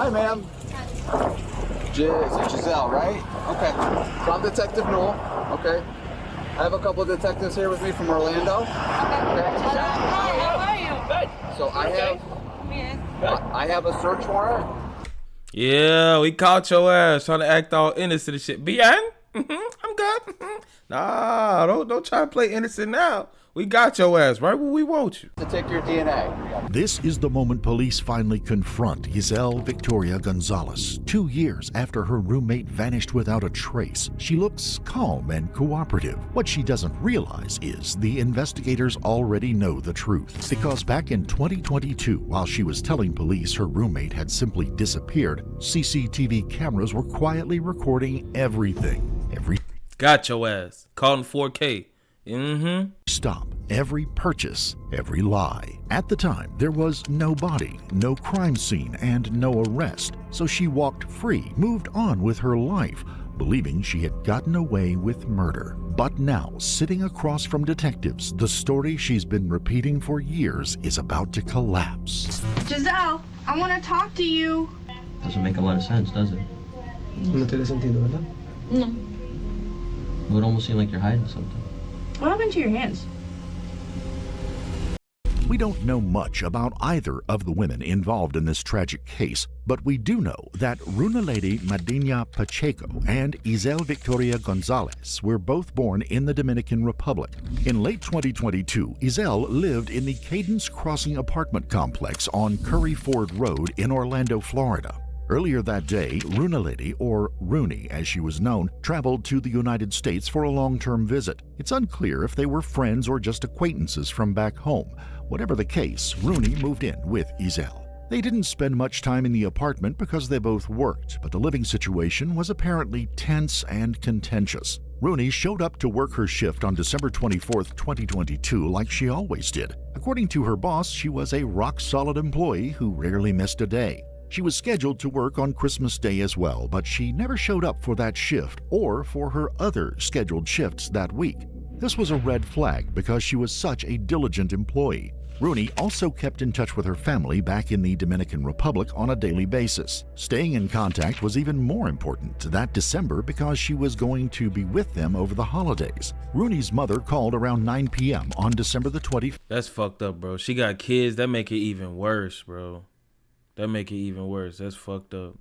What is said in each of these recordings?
Hi, ma'am. Is it Giselle, right? Okay. So I'm Detective Noel. Okay. I have a couple of detectives here with me from Orlando. Okay. How are you? Good. So I have a search warrant. Yeah, we caught your ass trying to act all innocent and shit. Bien? I'm good. Nah, don't try to play innocent now. We got your ass right where we want you. To take your DNA. This is the moment police finally confront Giselle Victoria Gonzalez. 2 years after her roommate vanished without a trace, she looks calm and cooperative. What she doesn't realize is the investigators already know the truth. Because back in 2022, while she was telling police her roommate had simply disappeared, CCTV cameras were quietly recording everything. Every Got your ass. Caught in 4K. stop, every purchase, every lie. At the time, there was no body, no crime scene, and no arrest. So she walked free, moved on with her life, believing she had gotten away with murder. But now, sitting across from detectives, the story she's been repeating for years is about to collapse. Giselle, I want to talk to you. Doesn't make a lot of sense, does it? No tiene sentido, ¿verdad? No. It would almost seem like you're hiding something. What happened to your hands? We don't know much about either of the women involved in this tragic case, but we do know that Runalady Madina Pacheco and Giselle Victoria Gonzalez were both born in the Dominican Republic. In late 2022, Giselle lived in the Cadence Crossing apartment complex on Curry Ford Road in Orlando, Florida. Earlier that day, Runalady, or Rooney as she was known, traveled to the United States for a long-term visit. It's unclear if they were friends or just acquaintances from back home. Whatever the case, Rooney moved in with Giselle. They didn't spend much time in the apartment because they both worked, but the living situation was apparently tense and contentious. Rooney showed up to work her shift on December 24, 2022, like she always did. According to her boss, she was a rock-solid employee who rarely missed a day. She was scheduled to work on Christmas Day as well, but she never showed up for that shift or for her other scheduled shifts that week. This was a red flag because she was such a diligent employee. Rooney also kept in touch with her family back in the Dominican Republic on a daily basis. Staying in contact was even more important that December because she was going to be with them over the holidays. Rooney's mother called around 9 p.m. on December the 25th. That's fucked up, bro. She got kids. That make it even worse, bro. That make it even worse. That's fucked up.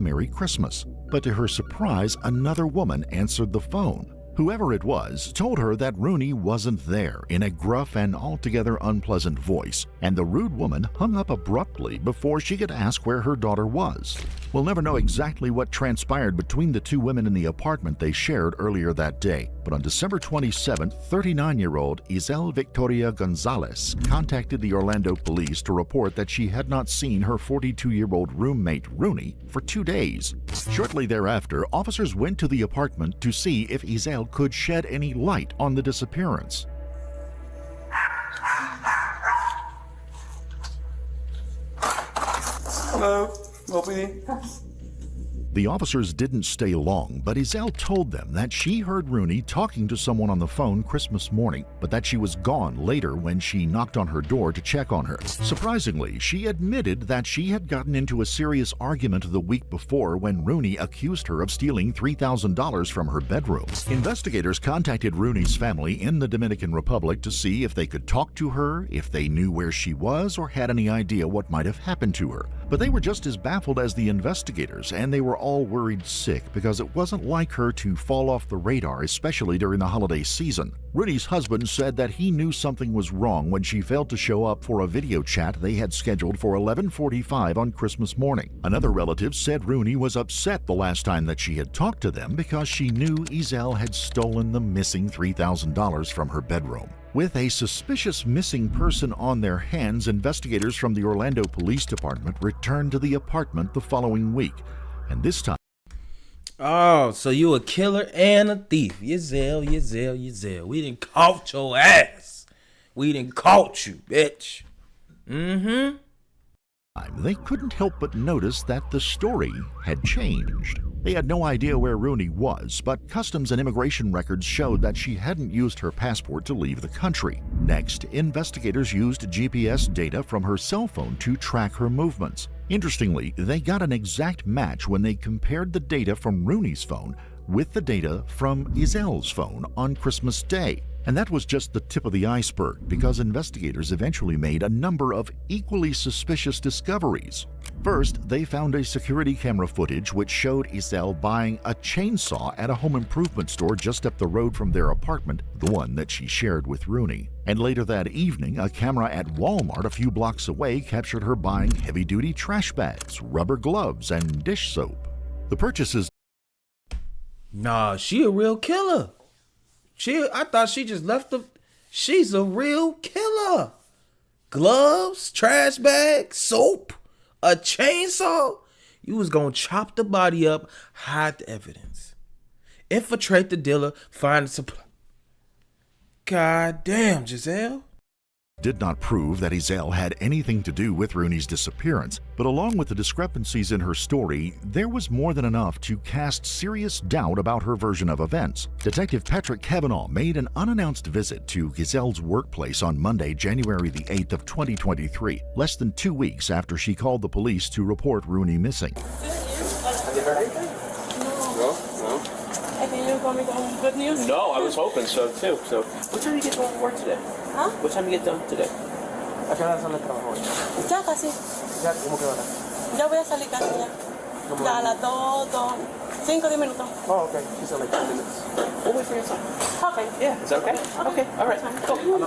Merry Christmas. But to her surprise, another woman answered the phone. Whoever it was told her that Rooney wasn't there in a gruff and altogether unpleasant voice, and the rude woman hung up abruptly before she could ask where her daughter was. We'll never know exactly what transpired between the two women in the apartment they shared earlier that day, but on December 27th, 39-year-old Giselle Victoria Gonzalez contacted the Orlando police to report that she had not seen her 42-year-old roommate Rooney for 2 days. Shortly thereafter, officers went to the apartment to see if Giselle could shed any light on the disappearance. Hello, OPD. The officers didn't stay long, but Giselle told them that she heard Rooney talking to someone on the phone Christmas morning, but that she was gone later when she knocked on her door to check on her. Surprisingly, she admitted that she had gotten into a serious argument the week before when Rooney accused her of stealing $3,000 from her bedroom. Investigators contacted Rooney's family in the Dominican Republic to see if they could talk to her, if they knew where she was, or had any idea what might have happened to her. But they were just as baffled as the investigators, and they were all worried sick because it wasn't like her to fall off the radar, especially during the holiday season. Rooney's husband said that he knew something was wrong when she failed to show up for a video chat they had scheduled for 11:45 on Christmas morning. Another relative said Rooney was upset the last time that she had talked to them because she knew Giselle had stolen the missing $3,000 from her bedroom. With a suspicious missing person on their hands, investigators from the Orlando Police Department returned to the apartment the following week, and this time Oh, so you a killer and a thief. Giselle. We done caught your ass. We done caught you, bitch. they couldn't help but notice that the story had changed. They had no idea where Rooney was, but customs and immigration records showed that she hadn't used her passport to leave the country. Next, investigators used GPS data from her cell phone to track her movements. Interestingly, they got an exact match when they compared the data from Rooney's phone with the data from Izel's phone on Christmas Day. And that was just the tip of the iceberg, because investigators eventually made a number of equally suspicious discoveries. First, they found a security camera footage which showed Izel buying a chainsaw at a home improvement store just up the road from their apartment, the one that she shared with Rooney. And later that evening, a camera at Walmart a few blocks away captured her buying heavy-duty trash bags, rubber gloves, and dish soap. The purchases... Nah, she a real killer. I thought she just left the... She's a real killer. Gloves, trash bag, soap, a chainsaw. You was gonna chop the body up, hide the evidence, infiltrate the dealer, find the supply. God damn, Giselle. did not prove that Izel had anything to do with Rooney's disappearance, but along with the discrepancies in her story, there was more than enough to cast serious doubt about her version of events. Detective Patrick Kavanaugh made an unannounced visit to Giselle's workplace on Monday, January the 8th of 2023, less than 2 weeks after she called the police to report Rooney missing. Have you heard anything? No. I think you're coming home with good news. No, I was hoping so too. So, what time do you get home from work today? Huh? What time do you get done today? ¿A qué hora sale el trabajo hoy? Ya casi. Ya, ¿cómo que hora? Ya voy a salir casi ya. Ya a las 5 10 minutos. Oh, okay. She said like 10 minutes. We'll wait for your son. Okay. Yeah, is that okay? Okay. All right. Cool.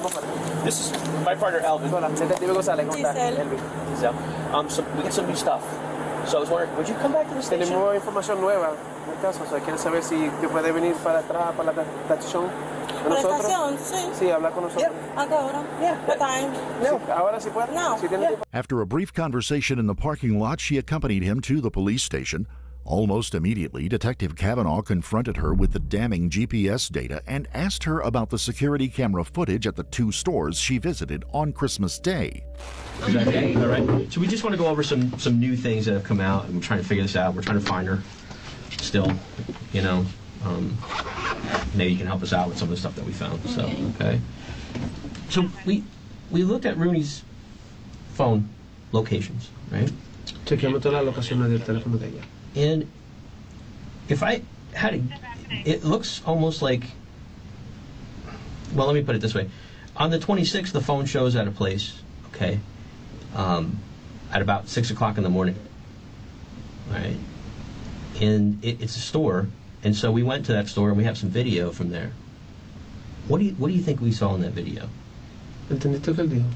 This is my partner, Elvin. Detective González. ¿Cómo está? Giselle. Elvin. Giselle. So we get some new stuff. So I was wondering, would you come back to the station? Tenemos información nueva en el caso, o sea, quiere saber si te puede venir para atrás, para la estación de ¿Para la nosotros. estación? Sí. Sí, hablar con nosotros. ¿A qué hora? Yeah. What time? Sí, ahora sí puede. No. Si tiene tiempo. After a brief conversation in the parking lot, she accompanied him to the police station. Almost immediately, Detective Kavanaugh confronted her with the damning GPS data and asked her about the security camera footage at the 2 stores she visited on Christmas Day. Okay, all right. So we just want to go over some new things that have come out, and we're trying to figure this out. We're trying to find her still, you know. Maybe you can help us out with some of the stuff that we found. So, okay. So we looked at Rooney's phone locations, right? Chequeamos todas las locaciones del teléfono de ella. And if I had to, it looks almost like, well, let me put it this way. On the 26th, the phone shows at a place, okay, at about 6 o'clock in the morning, all right? And it's a store, and so we went to that store, and we have some video from there. What do you think we saw in that video? ¿Entendiste lo que él dijo?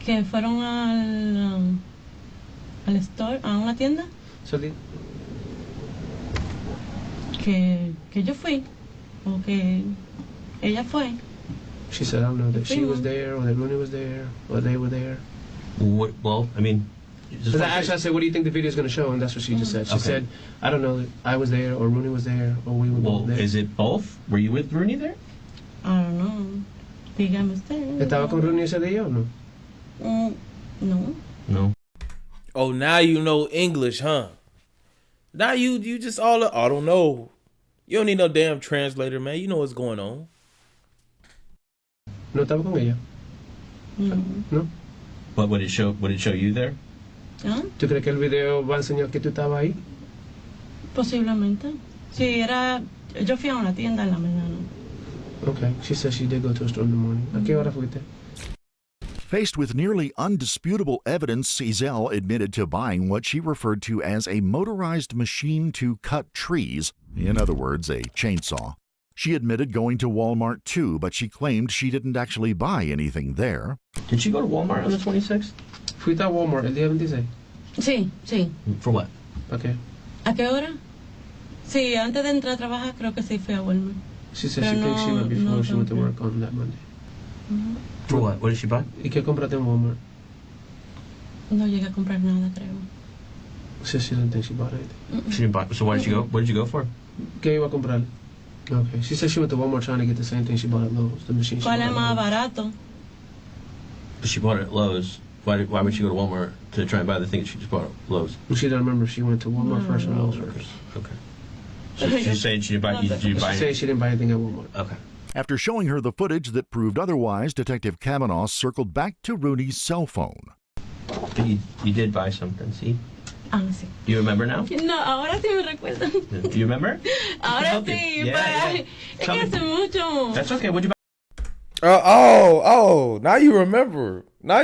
Que fueron al store, a una tienda. So, Que yo fui. O que ella fue. she said, I don't know, that she was there, or that Rooney was there, or they were there. Well, I mean, Because actually I said, what do you think the video is going to show? And that's what she just said. She Okay. said, I don't know, I was there, or Rooney was there, or we were both well, there. is it both? Were you with Rooney there? I don't know. Dígame usted. ¿Estaba con Rooney ese día o no? No. No. Oh, now you know English, huh? Now you just all I don't know. You don't need no damn translator, man. You know what's going on. ¿No estaba con ella? No. ¿No? But would it show you there? ¿Ah? ¿Tú crees que el video va a enseñar que tú estabas ahí? Posiblemente. Sí, yo fui a una tienda en la mañana. Okay. She said she did go to a store in the morning. ¿A qué hora fuiste? Faced with nearly undisputable evidence, Izel admitted to buying what she referred to as a motorized machine to cut trees, in other words, a chainsaw. She admitted going to Walmart too, but she claimed she didn't actually buy anything there. Did she go to Walmart on the 26th? Fuiste a Walmart el día 26. Sí. For what? ¿Para qué? ¿A qué hora? Sí, antes de entrar a trabajar creo que sí fui a Walmart. She said Pero she thinks she went before she went to okay. work on that Monday. For what? What did she buy? ¿Y qué compraste en Walmart? No llegué a comprar nada, creo. She said she didn't think she bought anything. She didn't buy. So why did you go? What did you go for? ¿Qué iba a comprar? Okay. She said she went to Walmart trying to get the same thing she bought at Lowe's, the machine she ¿Cuál bought es at más Lowe's. barato? But she bought it at Lowe's Why would she go to Walmart to try and buy the things she just bought at Lowe's? Well, she doesn't remember if she went to Walmart first or Lowe's first. Okay. So she's saying she didn't buy. Did you buy? She's saying she didn't buy anything at Walmart. Okay. After showing her the footage that proved otherwise, Detective Kavanaugh circled back to Rooney's cell phone. But you did buy something. See? Ah, sí. Do you remember now? No, ahora sí me recuerdo. Do you remember? Ahora sí, Yeah. es que hace mucho. That's okay. What'd you buy? Now you remember. Now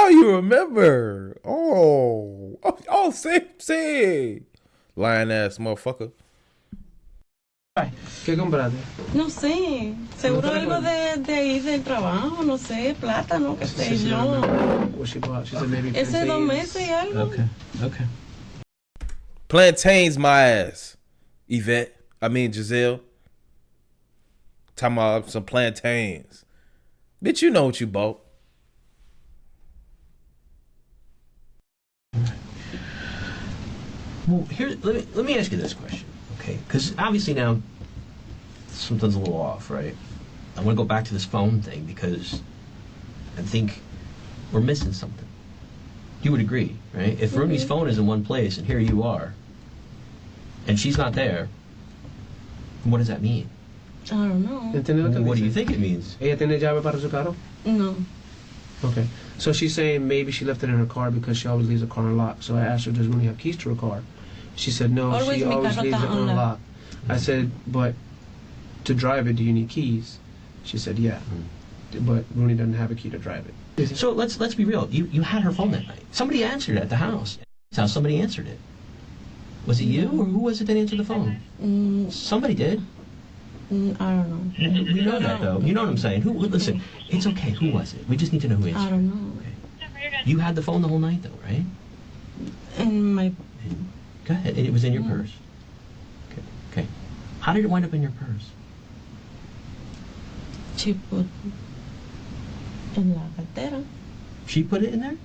you remember. Say. Lying ass motherfucker. ¿Qué compraste? No sé, seguro algo de ahí del trabajo, no sé, plátano, qué sé She yo. doesn't remember what she bought. She said maybe Ese 2 plantains. meses y algo. Okay. Plantains my ass. Yvette. I mean Giselle. Talking about some plantains. Bitch, you know what you bought. Well, here, let me ask you this question, okay? Because obviously now something's a little off, right? I want to go back to this phone thing because I think we're missing something. You would agree, right? If Rooney's phone is in one place and here you are, and she's not there, what does that mean? I don't know. ¿Entiendes lo que What do dice? you think it means? ¿Ella tiene llave para su carro? No. Okay. So she's saying maybe she left it in her car because she always leaves her car unlocked. So I asked her, does Rooney have keys to her car? She said, no, Always she mi always carro leaves está it unlocked. unlocked. I said, but to drive it, do you need keys? She said, yeah. But Rooney doesn't have a key to drive it. So let's be real. You had her phone that night. Somebody answered it at the house. How somebody answered it. Was it you or who was it that answered the phone? Somebody did. I don't know. We know that though. You know what I'm saying? Listen, it's okay. Who was it? We just need to know who I answered. don't know. Okay. You had the phone the whole night though, right? In my Go ahead. And it was in your purse. Okay. How did it wind up in your purse? she put en la cartera. She put it in there?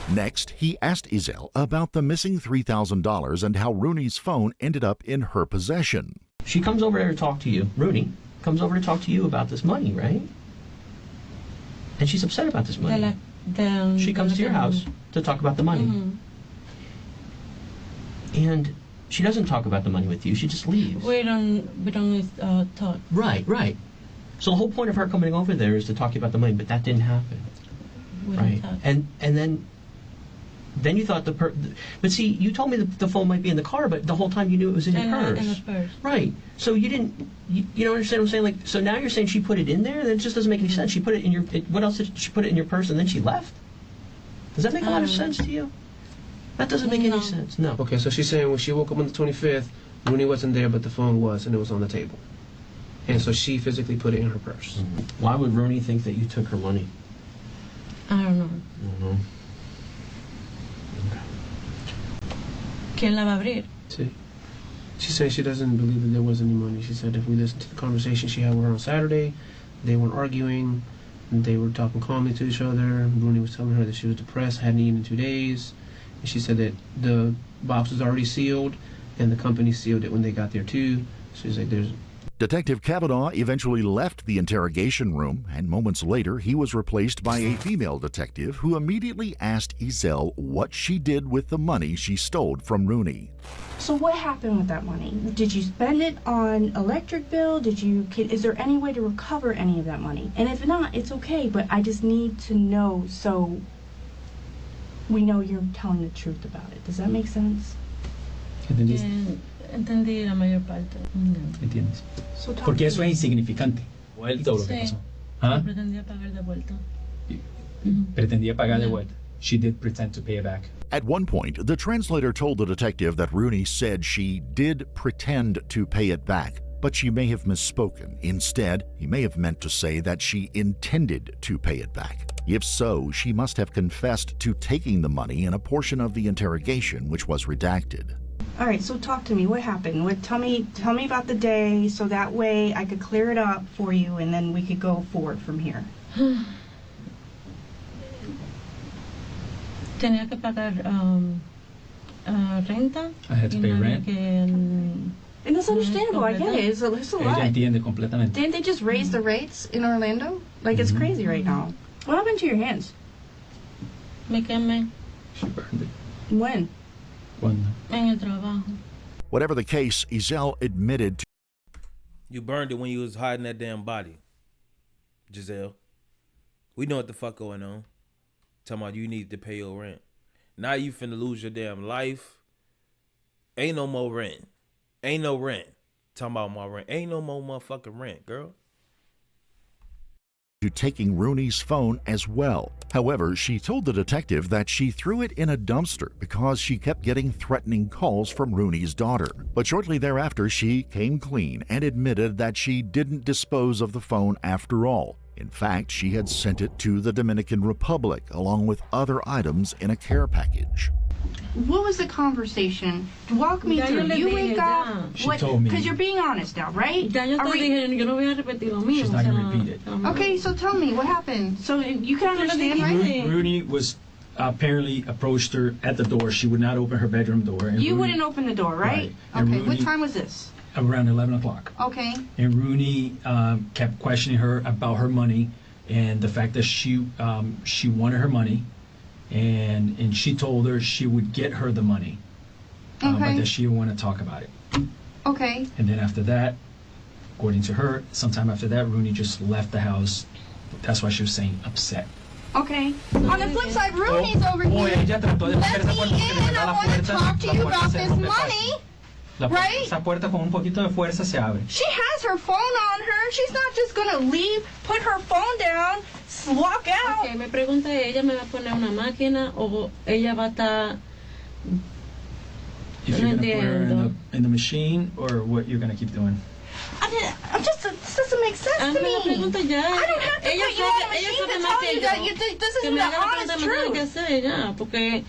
Next, he asked Isel about the missing $3,000 and how Rooney's phone ended up in her possession. She comes over there to talk to you. Rooney comes over to talk to you about this money, right? And she's upset about this money. She comes to your house to talk about the money. Mm-hmm. And she doesn't talk about the money with you. She just leaves. We don't talk. Right. So the whole point of her coming over there is to talk to you about the money, but that didn't happen. We Right. don't talk. And then you thought but see, you told me the phone might be in the car, but the whole time you knew it was in your purse. In the purse. Right. So you didn't, you don't understand what I'm saying? Like, so now you're saying she put it in there? That just doesn't make any sense. She put it in what else did she put it in your purse and then she left? Does that make a lot of sense to you? That doesn't make any sense. No. Okay, so she's saying when she woke up on the 25th, Rooney wasn't there, but the phone was, and it was on the table. And so she physically put it in her purse. Why would Rooney think that you took her money? I don't know. I don't know. ¿Quién la va a abrir? See? She said she doesn't believe that there was any money. She said if we listen to the conversation she had with her on Saturday, they weren't arguing, they were talking calmly to each other. Rooney was telling her that she was depressed, hadn't eaten in 2 days. And she said that the box was already sealed, and the company sealed it when they got there too. She's like, there's... Detective Kavanaugh eventually left the interrogation room, and moments later he was replaced by a female detective who immediately asked Isel what she did with the money she stole from Rooney. So what happened with that money? Did you spend it on electric bill? Is there any way to recover any of that money? And if not, it's okay, but I just need to know so we know you're telling the truth about it. Does that make sense? Entendí la mayor parte. ¿Entiendes? So talk Porque to eso me. es insignificante. Vuelta o lo que Sí. pasó. ¿Ah? Pretendía pagar de vuelta. Pretendía pagar de vuelta. She did pretend to pay it back. At one point, the translator told the detective that Rooney said she did pretend to pay it back, but she may have misspoken. Instead, he may have meant to say that she intended to pay it back. If so, she must have confessed to taking the money in a portion of the interrogation which was redacted. All right, so talk to me. What happened? Tell me about the day, so that way I could clear it up for you, and then we could go forward from here. Tenía que pagar renta. I had to pay rent. And that's understandable. I get it. It's a Ella lot. entiende completamente. Didn't they just raise the rates in Orlando? Like, it's crazy right now. What happened to your hands? Me quemé She burned it. When? Cuando? en el trabajo. Whatever the case, Isel admitted to You burned it when you was hiding that damn body, Giselle. We know what the fuck going on. Talking about you need to pay your rent. Now you finna lose your damn life. Ain't no more rent. Ain't no rent. Talking about my rent. Ain't no more motherfucking rent, girl. taking Rooney's phone as well. However, she told the detective that she threw it in a dumpster because she kept getting threatening calls from Rooney's daughter. But shortly thereafter, she came clean and admitted that she didn't dispose of the phone after all. In fact, she had sent it to the Dominican Republic along with other items in a care package. What was the conversation? Walk me Ya yo through. le You dije wake ya. up. She told me. Because you're being honest now, right? Ya yo Are te we- dije, yo no voy a repetir lo mismo. She's not gonna repeat it. Okay, so tell me what happened. So you can understand, right? dije. Rooney was apparently approached her at the door. She would not open her bedroom door. And You Rooney- wouldn't open the door, right? Right. And Okay, what Rooney- time was this? Around 11 o'clock. Okay. And Rooney kept questioning her about her money and the fact that she wanted her money, and she told her she would get her the money, but Okay. that she didn't want to talk about it. Okay. And then after that, according to her, sometime after that, Rooney just left the house. That's why she was saying upset. Okay. On the flip side, Rooney's over here. ella trató de Let me in. I want to talk to you about this money. Right? Esa puerta con un poquito de fuerza se abre. She has her phone on her. She's not just gonna leave, put her phone down, walk out. Ok, me pregunta, ¿ella me va a poner una máquina o ella va a estar... If you're No gonna put her entiendo. in the machine, or what you're gonna keep doing. I'm just, this doesn't make sense to Hazme la me. pregunta ya. I don't have to Ella put you on a ella machine sabe to más tell que you yo. that this Que isn't me the haga la pregunta, honest me tiene que truth. hacer ya, porque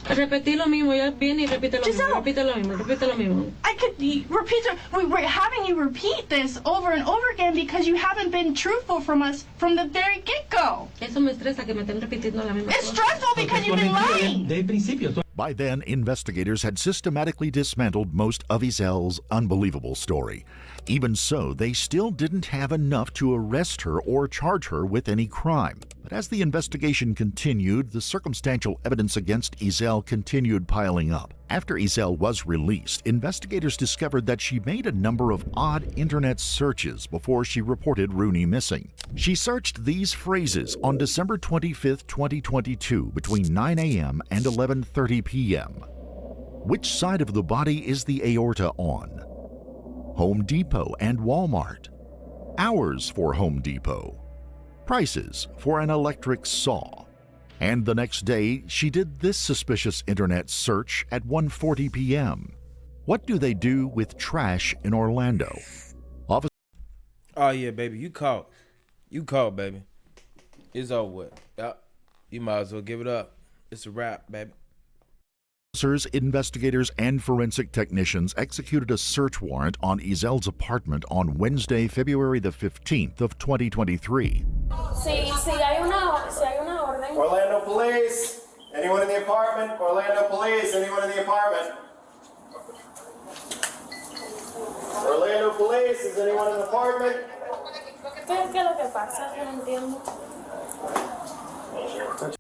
repetir lo mismo, ella viene y repite lo mismo, Giselle. repite lo mismo, repite lo mismo. I could repeat. We're having you repeat this over and over again because you haven't been truthful from us from the very get-go. Eso me estresa que me estén repitiendo la misma It's cosa. stressful because you've been lying. Desde el principio. By then, investigators had systematically dismantled most of Izel's unbelievable story. Even so, they still didn't have enough to arrest her or charge her with any crime. But as the investigation continued, the circumstantial evidence against Izel continued piling up. After Izel was released, investigators discovered that she made a number of odd internet searches before she reported Rooney missing. She searched these phrases on December 25, 2022, between 9 a.m. and 11:30 p.m. Which side of the body is the aorta on? Home Depot and Walmart. Hours for Home Depot. Prices for an electric saw. And the next day, she did this suspicious internet search at 1:40 p.m. What do they do with trash in Orlando? Oh yeah, baby, you caught. You caught, baby. It's over with. Yep. You might as well give it up. It's a wrap, baby. Officers, investigators, and forensic technicians executed a search warrant on Izel's apartment on Wednesday, February the 15th of 2023. Si hay una orden. Orlando Police, anyone in the apartment? Orlando Police, anyone in the apartment? Orlando Police, is anyone in the apartment? ¿Qué es lo que pasa? Yo no entiendo.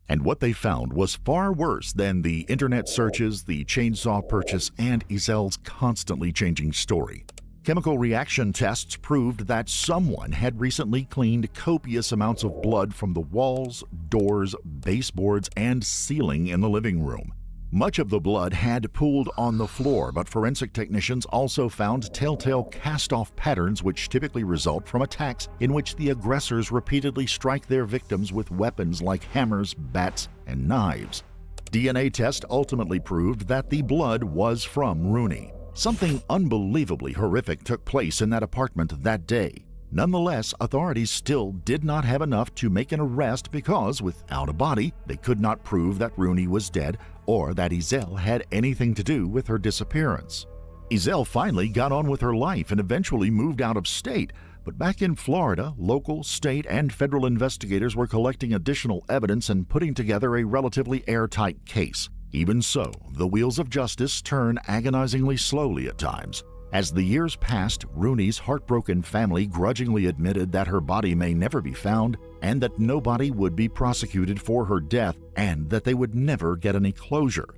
And what they found was far worse than the internet searches, the chainsaw purchase, and Izel's constantly changing story. Chemical reaction tests proved that someone had recently cleaned copious amounts of blood from the walls, doors, baseboards, and ceiling in the living room. Much of the blood had pooled on the floor, but forensic technicians also found telltale cast-off patterns which typically result from attacks in which the aggressors repeatedly strike their victims with weapons like hammers, bats, and knives. DNA test ultimately proved that the blood was from Rooney. Something unbelievably horrific took place in that apartment that day. Nonetheless, authorities still did not have enough to make an arrest because, without a body, they could not prove that Rooney was dead or that Izel had anything to do with her disappearance. Izel finally got on with her life and eventually moved out of state, but back in Florida, local, state, and federal investigators were collecting additional evidence and putting together a relatively airtight case. Even so, the wheels of justice turn agonizingly slowly at times. As the years passed, Rooney's heartbroken family grudgingly admitted that her body may never be found and that nobody would be prosecuted for her death and that they would never get any closure.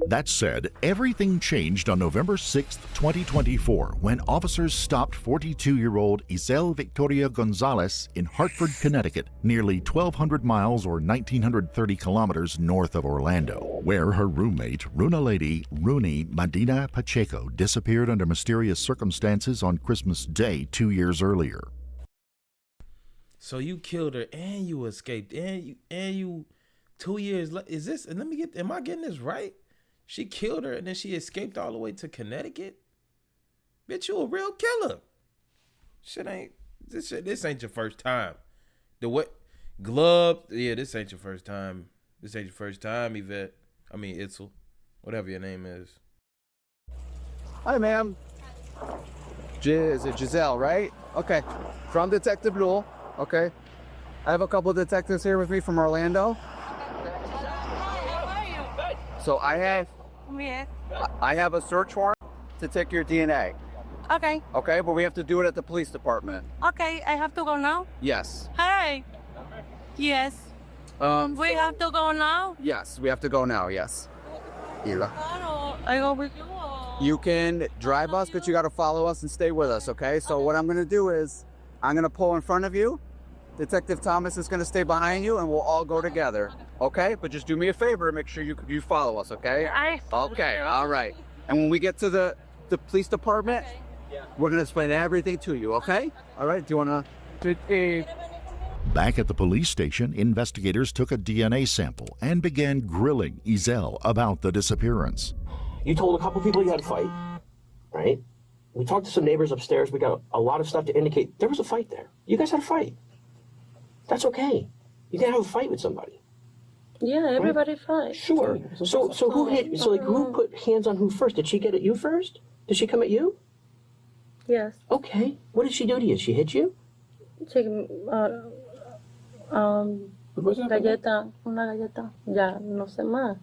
That said, everything changed on November 6, 2024, when officers stopped 42-year-old Isel Victoria Gonzalez in Hartford, Connecticut, nearly 1,200 miles or 1,930 kilometers north of Orlando, where her roommate, Runa Lady Rooney Medina Pacheco, disappeared under mysterious circumstances on Christmas Day 2 years earlier. So you killed her and you escaped and you 2 years is this? And am I getting this right? She killed her and then she escaped all the way to Connecticut? Bitch, you a real killer. This ain't your first time. The what? Glove? Yeah, this ain't your first time. This ain't your first time, Yvette. I mean, Itzel. Whatever your name is. Hi, ma'am. Is it Giselle, right? Okay. From Detective Newell. Okay. I have a couple of detectives here with me from Orlando. So I have a search warrant to take your DNA. Okay. Okay, but we have to do it at the police department. Okay, I have to go now? Yes. Hey. Yes. We have to go now? Yes, we have to go now, yes. Hila. I go with you. You can drive us, but you got to follow us and stay with us, okay? So what I'm going to do is I'm going to pull in front of you. Detective Thomas is going to stay behind you, and we'll all go together, okay? But just do me a favor and make sure you follow us, okay? Okay, all right. And when we get to the police department, we're going to explain everything to you, okay? All right, do you want to... Back at the police station, investigators took a DNA sample and began grilling Isel about the disappearance. You told a couple people you had a fight, right? We talked to some neighbors upstairs. We got a lot of stuff to indicate there was a fight there. You guys had a fight. That's okay. You can have a fight with somebody. Yeah, everybody fight. Sure. So who hit? So like, who put hands on who first? Did she get at you first? Did she come at you? Yes. Okay. What did she do to you? She hit you? Galleta, una galleta. Ya, no sé más.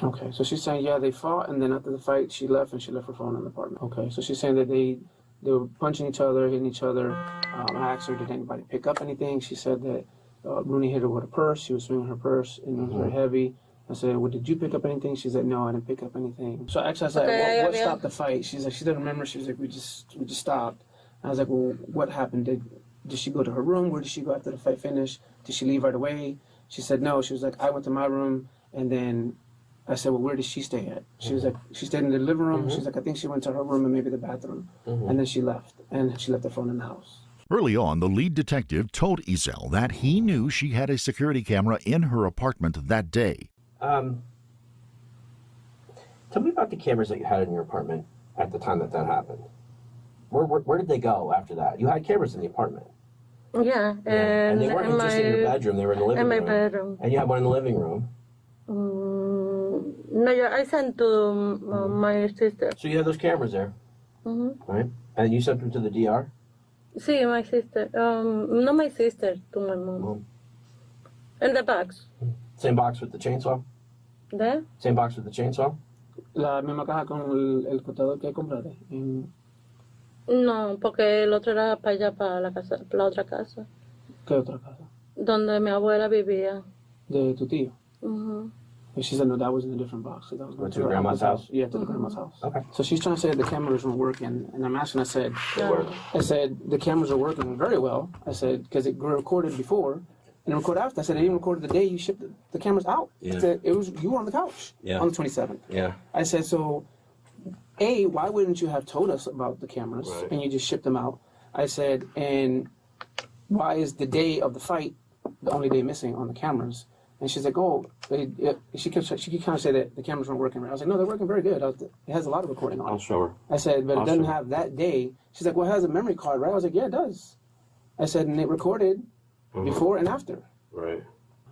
Okay, so she's saying, yeah, they fought, and then after the fight, she left, and she left her phone in the apartment. Okay, so she's saying that they were punching each other, hitting each other. I asked her, did anybody pick up anything? She said that Rooney hit her with a purse. She was swinging her purse, and it was very heavy. I said, well, did you pick up anything? She said, no, I didn't pick up anything. So actually, I said, what stopped the fight? She's like, she doesn't remember. She was like, we just stopped. I was like, well, what happened? Did she go to her room? Where did she go after the fight finished? Did she leave right away? She said, no. She was like, I went to my room, and then I said, well, where did she stay at? She was like, she stayed in the living room. She's like, I think she went to her room and maybe the bathroom. And then she left, and she left the phone in the house. Early on, the lead detective told Isel that he knew she had a security camera in her apartment that day. Tell me about the cameras that you had in your apartment at the time that happened. Where did they go after that? You had cameras in the apartment. Yeah. And they weren't just in your bedroom, they were in the living room. In my bedroom. And you had one in the living room. No, yeah, I sent to my sister. So you had those cameras there, right? And you sent them to the DR? Sí, my sister. Not my sister, to my mom. In the box. Same box with the chainsaw? There? Same box with the chainsaw? La misma caja con el cortador que compraste. No, porque el otro era para allá, para la casa, para la otra casa. ¿Qué otra casa? Donde mi abuela vivía. De tu tío. And she said, no, that was in a different box. So that was to your grandma's house? Yeah, to the grandma's house. Okay. So she's trying to say the cameras weren't working. And I'm asking, I said, the cameras are working very well. I said, because it recorded before and it recorded after. I said, it even recorded the day you shipped the cameras out. Yeah. I said, you were on the couch on the 27th. Yeah. I said, so, A, why wouldn't you have told us about the cameras and you just shipped them out? I said, and why is the day of the fight the only day missing on the cameras? And she's like, oh, she kept kind of say that the cameras weren't working right. I was like, no, they're working very good. It has a lot of recording on it. I'll show her. I said, but it doesn't have that day. She's like, well, it has a memory card, right? I was like, yeah, it does. I said, and it recorded before and after. Right.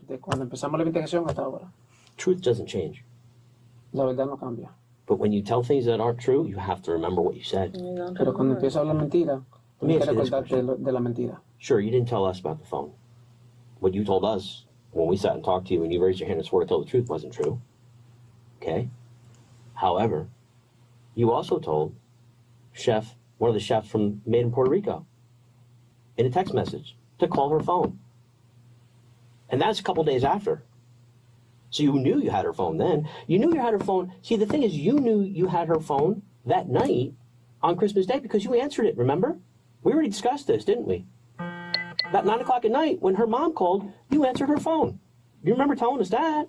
De cuando empezamos la investigación hasta ahora. Truth doesn't change. La verdad no cambia. But when you tell things that aren't true, you have to remember what you said. Pero cuando empiezo a hablar mentira, tienes que recordarte de la mentira. Sure, you didn't tell us about the phone. What you told us when we sat and talked to you and you raised your hand and swore to tell the truth wasn't true. Okay? However, you also told chef, one of the chefs from Made in Puerto Rico, in a text message to call her phone. And that's a couple days after. So you knew you had her phone then. You knew you had her phone. See, the thing is, you knew you had her phone that night on Christmas Day because you answered it, remember? We already discussed this, didn't we? About 9 o'clock at night, when her mom called, you answered her phone. You remember telling us that?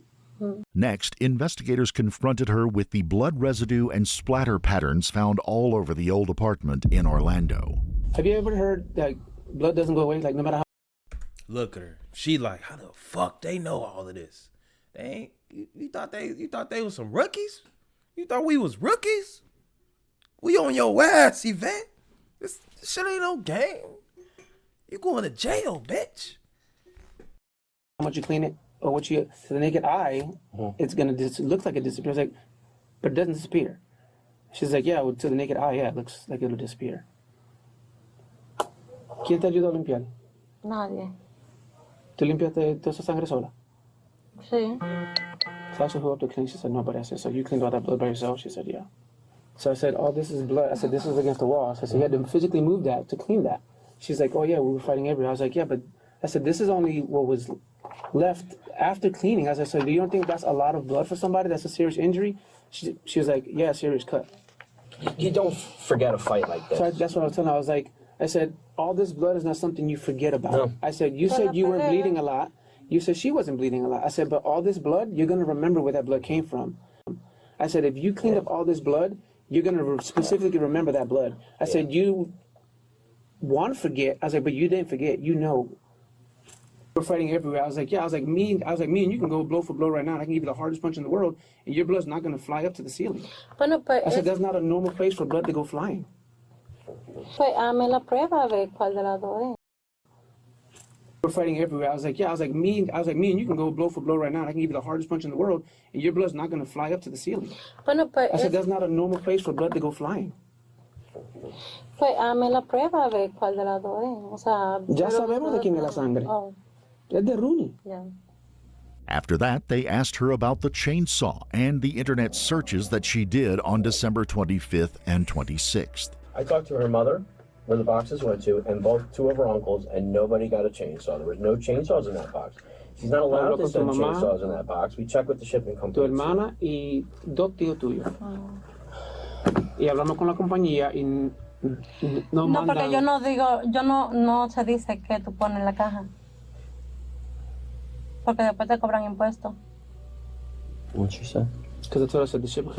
Next, investigators confronted her with the blood residue and splatter patterns found all over the old apartment in Orlando. Have you ever heard that blood doesn't go away, like no matter how? Look at her. She like, how the fuck they know all of this? They ain't. You thought they was some rookies? You thought we was rookies? We on your ass, Yvette. This shit ain't no game. You going to jail, bitch. How much you clean it, or what you to the naked eye, it's gonna looks like it disappears, like, but it doesn't disappear. She's like, yeah, well, to the naked eye, yeah, it looks like it'll disappear. ¿Quién te ayudó a limpiar? Nadie. ¿Tú limpiaste toda esa sangre sola? Sí. So I asked her who up to clean. She said nobody. I said, so you cleaned all that blood by yourself? She said, yeah. So I said, oh, this is blood. I said, this is against the wall. So I said, you had to physically move that to clean that. She's like, oh yeah, we were fighting everywhere. I was like, yeah, but I said, this is only what was left after cleaning. I said, so do you don't think that's a lot of blood for somebody? That's a serious injury? She was like, yeah, serious cut. You don't forget a fight like this. So that's what I was telling her. I was like, I said, all this blood is not something you forget about. No. I said, you said you weren't bleeding a lot. You said she wasn't bleeding a lot. I said, but all this blood, you're going to remember where that blood came from. I said, if you cleaned up all this blood, you're going to specifically remember that blood. I said, you want to forget. I was like, but you didn't forget. You know. We're fighting everywhere. I was like, yeah. Me and you can go blow for blow right now. And I can give you the hardest punch in the world, and your blood's not going to fly up to the ceiling. Bueno, pues, I said, that's not a normal place for blood to go flying. pues hazme la prueba a ver cuál de las dos es. We're fighting everywhere. I was like, yeah. Me and you can go blow for blow right now. And I can give you the hardest punch in the world, and your blood's not going to fly up to the ceiling. Bueno, pues, I said, that's not a normal place for blood to go flying. pues hazme la prueba a ver cuál de las dos es. O sea, Ya sabemos de quién es la sangre. Oh, Es de Rooney. yeah. After that, they asked her about the chainsaw and the internet searches that she did on December 25th and 26th. I talked to her mother, where the boxes went to, and two of her uncles, and nobody got a chainsaw. There was no chainsaws in that box. She's not allowed to send chainsaws in that box. We checked with the shipping company. Tu hermana y dos tíos tuyos. Y hablamos con la compañía y no mandan. No, porque yo no digo, no se dice que tú pones en la caja. Porque después te cobran impuestos. What she said? Because that's what I said. The shipping.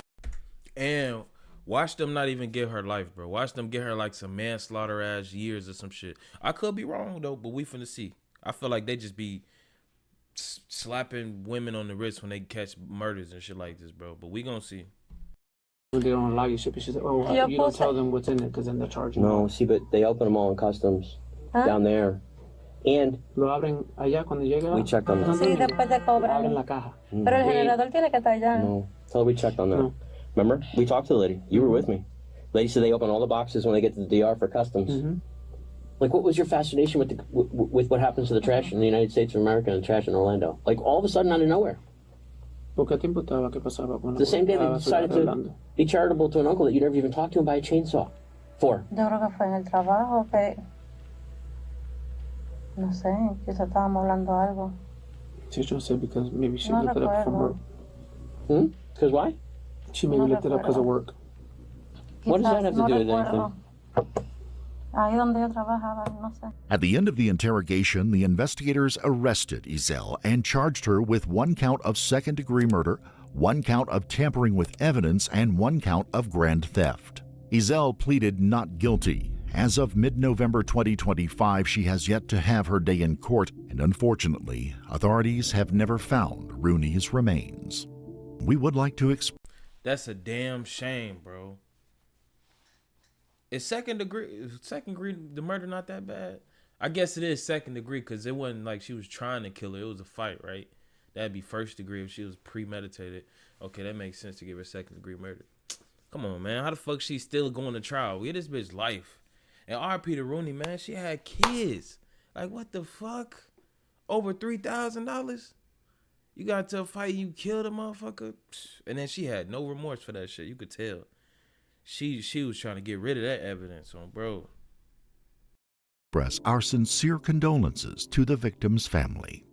And watch them not even get her life, bro. Watch them get her like some manslaughter ass years or some shit. I could be wrong though, but we finna see. I feel like they just be slapping women on the wrist when they catch murders and shit like this, bro. But we gonna see. They don't allow you shipping. She said, oh, you don't tell them what's in it because then they're charging. No, see, but they open them all in customs down there. And lo abren allá cuando llega. We checked on that. Sí, después te cobran. Abren la caja. Pero el generador tiene que estar allá. No, so we checked on that. No. Remember? We talked to the lady. You were with me. The lady said they open all the boxes when they get to the DR for customs. Mm-hmm. Like, what was your fascination with what happens to the trash in the United States of America and trash in Orlando? Like, all of a sudden, out of nowhere. The same day they decided to be charitable to an uncle that you never even talked to and buy a chainsaw for. Yo creo que fue en el trabajo que... No sé, quizá estábamos hablando algo. She just said because maybe she looked it up from work. Because why? She maybe looked it up because of work. What does that have to do with anything? Ahí donde yo trabajaba, no sé. At the end of the interrogation, the investigators arrested Isel and charged her with 1 count of second-degree murder, 1 count of tampering with evidence, and 1 count of grand theft. Isel pleaded not guilty. As of mid-November 2025, she has yet to have her day in court, and unfortunately, authorities have never found Rooney's remains. We would like to That's a damn shame, bro. Is second degree the murder not that bad? I guess it is second degree because it wasn't like she was trying to kill her. It was a fight, right? That'd be first degree if she was premeditated. Okay, that makes sense to give her second degree murder. Come on, man. How the fuck she still going to trial? Get this bitch life. And R.P. to Rooney, man, she had kids. Like, what the fuck? Over $3,000? You got to a fight, you killed a motherfucker? And then she had no remorse for that shit. You could tell. she was trying to get rid of that evidence on bro. Express our sincere condolences to the victim's family.